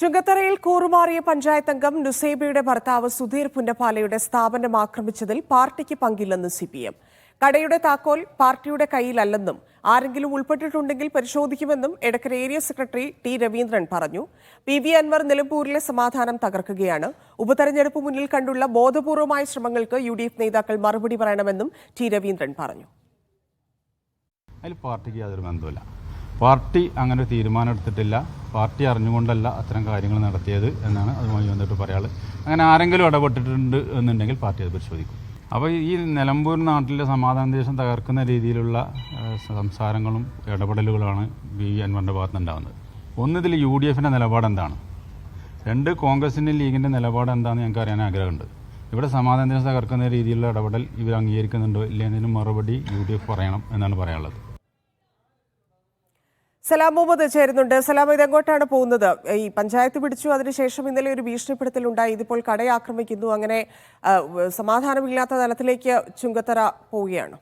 ചുങ്കത്തറയിൽ കൂറുമാറിയ പഞ്ചായത്ത് അംഗം നുസൈബയുടെ ഭർത്താവ് സുധീർ പുന്നപ്പാലയുടെ സ്ഥാപനം ആക്രമിച്ചതിൽ പാർട്ടിക്ക് പങ്കില്ലെന്ന് സിപിഎം. കടയുടെ താക്കോൽ പാർട്ടിയുടെ കയ്യിലല്ലെന്നും ആരെങ്കിലും ഉൾപ്പെട്ടിട്ടുണ്ടെങ്കിൽ പരിശോധിക്കുമെന്നും Edakkara area secretary T Raveendran പറഞ്ഞു. PV അൻവർ നിലമ്പൂരിലെ സമാധാനം തകർക്കുകയാണ്. ഉപതെരഞ്ഞെടുപ്പ് മുന്നിൽ കണ്ടുള്ള ബോധപൂർവമായ ശ്രമങ്ങൾക്ക് UDF നേതാക്കൾ മറുപടി പറയണമെന്നും ടി രവീന്ദ്രൻ പറഞ്ഞു. പാർട്ടിക്ക് യാതൊരു ബന്ധമില്ല. പാർട്ടി അങ്ങനെ ഒരു തീരുമാനം എടുത്തിട്ടില്ല. പാർട്ടി അറിഞ്ഞുകൊണ്ടല്ല അത്തരം കാര്യങ്ങൾ നടത്തിയത് എന്നാണ് അതുമായി ബന്ധപ്പെട്ട് പറയാനുള്ളത്. അങ്ങനെ ആരെങ്കിലും ഇടപെട്ടിട്ടുണ്ട് എന്നുണ്ടെങ്കിൽ പാർട്ടി അത് പരിശോധിക്കും. അപ്പോൾ ഈ നിലമ്പൂർ നാട്ടിലെ സമാധാനാന്തരീക്ഷം തകർക്കുന്ന രീതിയിലുള്ള സംസാരങ്ങളും ഇടപെടലുകളാണ് PV അൻവറിൻ്റെ ഭാഗത്തുനിന്നുണ്ടാകുന്നത്. ഒന്നിതിൽ UDFൻ്റെ നിലപാട് എന്താണ്, രണ്ട് കോൺഗ്രസിൻ്റെ ലീഗിൻ്റെ നിലപാട് എന്താണെന്ന് ഞങ്ങൾക്ക് അറിയാൻ ആഗ്രഹമുണ്ട്. ഇവിടെ സമാധാനാന്തരീക്ഷം തകർക്കുന്ന രീതിയിലുള്ള ഇടപെടൽ ഇവർ അംഗീകരിക്കുന്നുണ്ടോ ഇല്ല എന്നതിന് മറുപടി UDF പറയണം എന്നാണ് പറയാനുള്ളത്. സലാം മുഹമ്മദ് ചേരുന്നുണ്ട്. സലാം, ഇതെങ്ങോട്ടാണ് പോകുന്നത്? ഈ പഞ്ചായത്ത് പിടിച്ചു, അതിനുശേഷം ഇന്നലെ ഒരു ഭീഷണിപ്പെടുത്തലുണ്ടായി, ഇതിപ്പോൾ കടയെ ആക്രമിക്കുന്നു, അങ്ങനെ സമാധാനമില്ലാത്ത തലത്തിലേക്ക് ചുങ്കത്തറ പോവുകയാണ്.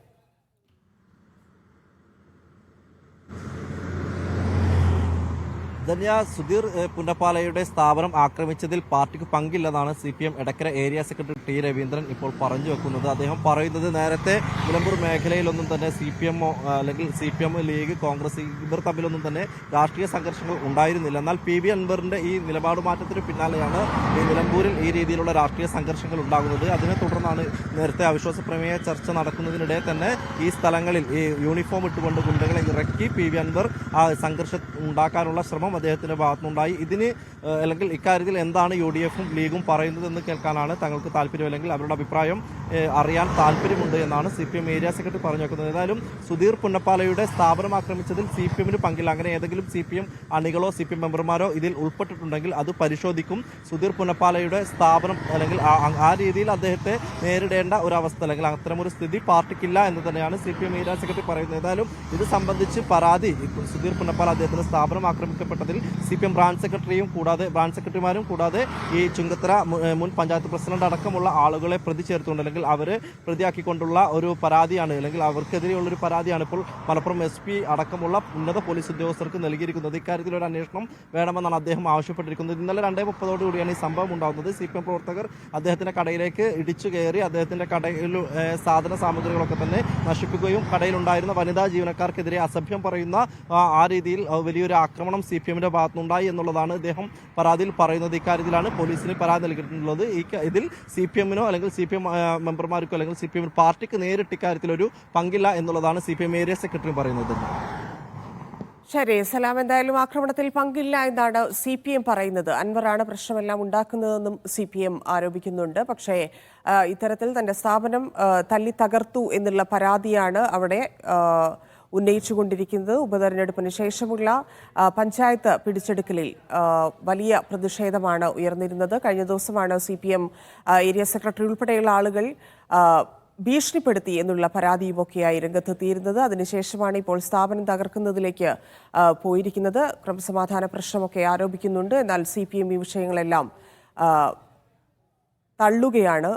സുധീർ പുന്നപ്പാലയുടെ സ്ഥാപനം ആക്രമിച്ചതിൽ പാർട്ടിക്ക് പങ്കില്ലെന്നാണ് CPM Edakkara area secretary T Raveendran ഇപ്പോൾ പറഞ്ഞു വെക്കുന്നത്. അദ്ദേഹം പറയുന്നത് നേരത്തെ നിലമ്പൂർ മേഖലയിലൊന്നും തന്നെ CPM അല്ലെങ്കിൽ CPM ലീഗ് കോൺഗ്രസ് ഇവർ തമ്മിലൊന്നും തന്നെ രാഷ്ട്രീയ സംഘർഷങ്ങൾ ഉണ്ടായിരുന്നില്ല. എന്നാൽ PV അൻവറിന്റെ ഈ നിലപാട് മാറ്റത്തിന് പിന്നാലെയാണ് ഈ നിലമ്പൂരിൽ ഈ രീതിയിലുള്ള രാഷ്ട്രീയ സംഘർഷങ്ങൾ ഉണ്ടാകുന്നത്. അതിനെ തുടർന്നാണ് നേരത്തെ അവിശ്വാസ പ്രമേയ ചർച്ച നടക്കുന്നതിനിടെ തന്നെ ഈ സ്ഥലങ്ങളിൽ ഈ യൂണിഫോം ഇട്ടുകൊണ്ട് ഗുണ്ടകളെ ഇറക്കി PV അൻവർ ആ സംഘർഷം ഉണ്ടാക്കാനുള്ള ശ്രമം അദ്ദേഹത്തിന്റെ ഭാഗത്തുനിന്നുണ്ടായി. ഇതിന് അല്ലെങ്കിൽ ഇക്കാര്യത്തിൽ എന്താണ് UDFും ലീഗും പറയുന്നതെന്ന് കേൾക്കാനാണ് തങ്ങൾക്ക് താല്പര്യം, അല്ലെങ്കിൽ അവരുടെ അഭിപ്രായം അറിയാൻ താല്പര്യമുണ്ട് എന്നാണ് CPM ഏരിയ സെക്രട്ടറി പറഞ്ഞു വെക്കുന്നത്. ഏതായാലും സുധീർ പുന്നപ്പാലയുടെ സ്ഥാപനം ആക്രമിച്ചതിൽ CPMന് പങ്കില്ല. അങ്ങനെ ഏതെങ്കിലും CPM അണികളോ CPM മെമ്പർമാരോ ഇതിൽ ഉൾപ്പെട്ടിട്ടുണ്ടെങ്കിൽ അത് പരിശോധിക്കും. സുധീർ പുന്നപ്പാലയുടെ സ്ഥാപനം അല്ലെങ്കിൽ ആ രീതിയിൽ അദ്ദേഹത്തെ നേരിടേണ്ട ഒരവസ്ഥ അല്ലെങ്കിൽ അത്തരമൊരു സ്ഥിതി പാർട്ടിക്കില്ല എന്ന് തന്നെയാണ് CPM ഏരിയ സെക്രട്ടറി പറയുന്നത്. ഏതായാലും ഇത് സംബന്ധിച്ച് പരാതി സുധീർ പുന്നപ്പാല അദ്ദേഹത്തിന്റെ സ്ഥാപനം ആക്രമിക്കപ്പെട്ടതിൽ CPM ബ്രാഞ്ച് സെക്രട്ടറിമാരും കൂടാതെ ഈ ചുങ്കത്തറ മുൻ പഞ്ചായത്ത് പ്രസിഡന്റ് അടക്കമുള്ള ആളുകളെ പ്രതി ചേർത്തുകൊണ്ട് അല്ലെങ്കിൽ അവരെ പ്രതിയാക്കിക്കൊണ്ടുള്ള ഒരു പരാതിയാണ്, അല്ലെങ്കിൽ അവർക്കെതിരെയുള്ളൊരു പരാതിയാണ് ഇപ്പോൾ മലപ്പുറം SP അടക്കമുള്ള ഉന്നത പോലീസ് ഉദ്യോഗസ്ഥർക്ക് നൽകിയിരിക്കുന്നത്. ഇക്കാര്യത്തിൽ ഒരു അന്വേഷണം വേണമെന്നാണ് അദ്ദേഹം ആവശ്യപ്പെട്ടിരിക്കുന്നത്. ഇന്നലെ 2:30 കൂടിയാണ് ഈ സംഭവം ഉണ്ടാകുന്നത്. CPM പ്രവർത്തകർ അദ്ദേഹത്തിന്റെ കടയിലേക്ക് ഇടിച്ചു കയറി അദ്ദേഹത്തിന്റെ കടയിൽ സാധന സാമഗ്രികളൊക്കെ തന്നെ നശിപ്പിക്കുകയും കടയിലുണ്ടായിരുന്ന വനിതാ ജീവനക്കാർക്കെതിരെ അസഭ്യം പറയുന്ന ആ രീതിയിൽ വലിയൊരു ആക്രമണം CPMന്റെ ഭാഗത്തുനിന്നുണ്ടായി എന്നുള്ളതാണ് അദ്ദേഹം പരാതിയിൽ പറയുന്നത്. ഇക്കാര്യത്തിലാണ് പോലീസിന് പരാതി നൽകിയിട്ടുള്ളത്. ഇതിൽ CPMനോ അല്ലെങ്കിൽ CPM മെമ്പർമാർക്കോ അല്ലെങ്കിൽ CPM പാർട്ടിക്ക് നേരിട്ട് ഇക്കാര്യത്തിലൊരു പങ്കില്ല എന്നുള്ളതാണ് CPM ഏരിയ സെക്രട്ടറി പറയുന്നത്. ശരി സലാം, എന്തായാലും ആക്രമണത്തിൽ പങ്കില്ല എന്നാണ് CPM പറയുന്നത്. അൻവറാണ് പ്രശ്നമെല്ലാം ഉണ്ടാക്കുന്നതെന്നും CPM ആരോപിക്കുന്നുണ്ട്. പക്ഷേ ഇത്തരത്തിൽ തന്റെ സ്ഥാപനം തല്ലി തകർത്തു എന്നുള്ള പരാതിയാണ് അവിടെ ഉന്നയിച്ചുകൊണ്ടിരിക്കുന്നത്. ഉപതെരഞ്ഞെടുപ്പിന് ശേഷമുള്ള പഞ്ചായത്ത് പിടിച്ചെടുക്കലിൽ വലിയ പ്രതിഷേധമാണ് ഉയർന്നിരുന്നത്. കഴിഞ്ഞ ദിവസമാണ് CPM ഏരിയ സെക്രട്ടറി ഉൾപ്പെടെയുള്ള ആളുകൾ ഭീഷണിപ്പെടുത്തി എന്നുള്ള പരാതിയുമൊക്കെയായി രംഗത്തെത്തിയിരുന്നത്. അതിനുശേഷമാണ് ഇപ്പോൾ സ്ഥാപനം തകർക്കുന്നതിലേക്ക് പോയിരിക്കുന്നത്. ക്രമസമാധാന പ്രശ്നമൊക്കെ ആരോപിക്കുന്നുണ്ട്. എന്നാൽ CPM ഈ വിഷയങ്ങളെല്ലാം തള്ളുകയാണ്.